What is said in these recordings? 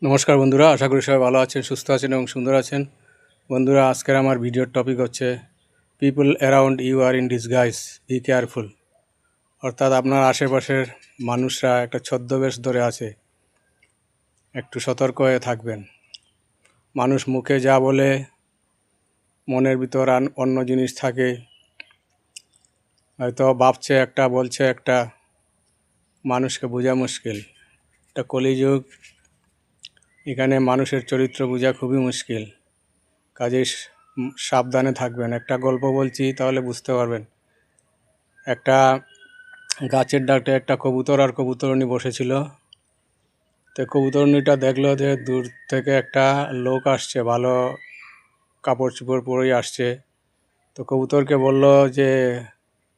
নমস্কার বন্ধুরা, আশা করি সবাই ভালো আছেন, সুস্থ আছেন এবং সুন্দর আছেন। বন্ধুরা, আজকের আমার ভিডিওর টপিক হচ্ছে people around you are in disguise, be careful. অর্থাৎ আপনার আশেপাশের মানুষরা একটা ছদ্মবেশ ধরে আছে, একটু সতর্ক হয়ে থাকবেন। মানুষ মুখে যা বলে, মনের ভিতর অন্য জিনিস থাকে। হয়তো ভাবছে একটা, বলছে একটা, মানুষকে বোঝা মুশকিল। এটা কলিযুগ, এখানে মানুষের চরিত্র বোঝা খুবই মুশকিল। কাজেই সাবধানে থাকবেন। একটা গল্প বলছি, তাহলে বুঝতে পারবেন। একটা গাছের ডালে একটা কবুতর আর কবুতরনী বসেছিল। তো কবুতরনীটা দেখলো যে দূর থেকে একটা লোক আসছে, ভালো কাপড় চোপড় পরেই আসছে। তো কবুতরকে বলল যে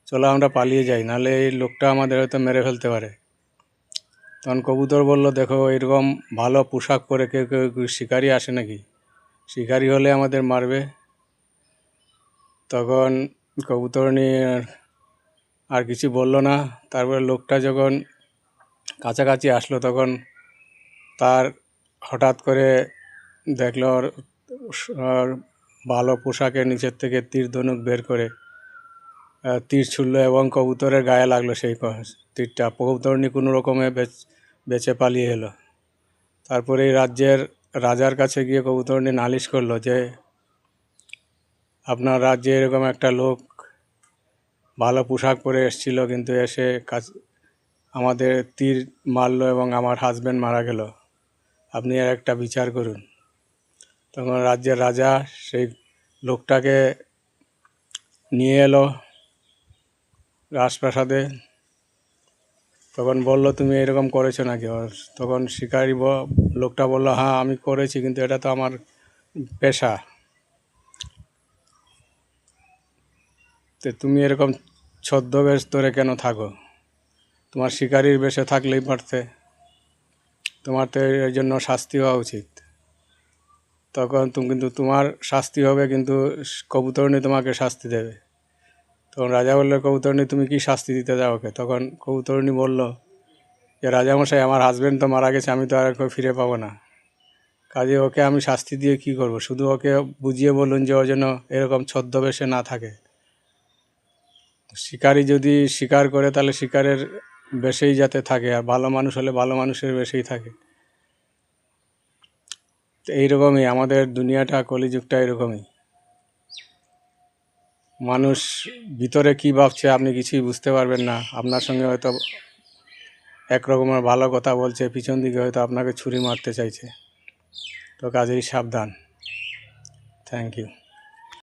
চলো আমরা পালিয়ে যাই, নাহলে এই লোকটা আমাদের হয়তো মেরে ফেলতে পারে। তখন কবুতর বলল, দেখো এরকম ভালো পোশাক পরে কেউ কেউ শিকারি আসে নাকি? শিকারি হলে আমাদের মারবে। তখন কবুতরনী আর কিছু বলল না। তারপরে লোকটা যখন কাছাকাছি আসলো, তখন তার হঠাৎ করে দেখলো ওর ভালো পোশাকের নিচের থেকে তীর ধনুক বের করে তীর ছুড়ল এবং কবুতরের গায়ে লাগলো। সেই তীরটা কবুতরনী কোনো রকমে বেঁচে পালিয়ে এলো। তারপরে এই রাজ্যের রাজার কাছে গিয়ে কবুতরনী নালিশ করলো যে আপনার রাজ্যে এরকম একটা লোক ভালো পোশাক পরে এসেছিল, কিন্তু এসে আমাদের তীর মারলো এবং আমার হাজব্যান্ড মারা গেল। আপনি আর একটা বিচার করুন। তখন রাজ্যের রাজা সেই লোকটাকে নিয়ে এলো রাজপ্রাসাদে। তখন বলল, তুমি এরকম করেছো নাকি? তখন শিকারি লোকটা বলল, হ্যাঁ আমি করেছি, কিন্তু এটা তো আমার পেশা। তো তুমি এরকম ছদ্মবেশ ধরে কেন থাকো? তোমার শিকারির বেশে থাকলেই পারতে, তোমার তো এর জন্য শাস্তি হওয়া উচিত। তখন কিন্তু তোমার শাস্তি হবে, কিন্তু কবুতরনী তোমাকে শাস্তি দেবে। তখন রাজা বললো, কবুতরনী তুমি কি শাস্তি দিতে যাও ওকে? তখন কবুতরনী বলল যে রাজামশাই, আমার হাজব্যান্ড তো মারা গেছে, আমি তো আর ওকে ফিরে পাবো না। কাজে ওকে আমি শাস্তি দিয়ে কি করব? শুধু ওকে বুঝিয়ে বলুন যে ও যেন এরকম ছদ্মবেশে না থাকে। শিকারি যদি শিকার করে, তাহলে শিকারের বেশেই যাতে থাকে, আর ভালো মানুষ হলে ভালো মানুষের বেশেই থাকে। তো এইরকমই আমাদের দুনিয়াটা, কলিযুগটা এরকমই। মানুষ ভিতরে কি ভাবছে আপনি কিছুই বুঝতে পারবেন না। আপনার সঙ্গে হয়তো একরকমের ভালো কথা বলছে, পিছন দিকে হয়তো আপনাকে ছুরি মারতে চাইছে। তো কাজেই সাবধান। Thank you.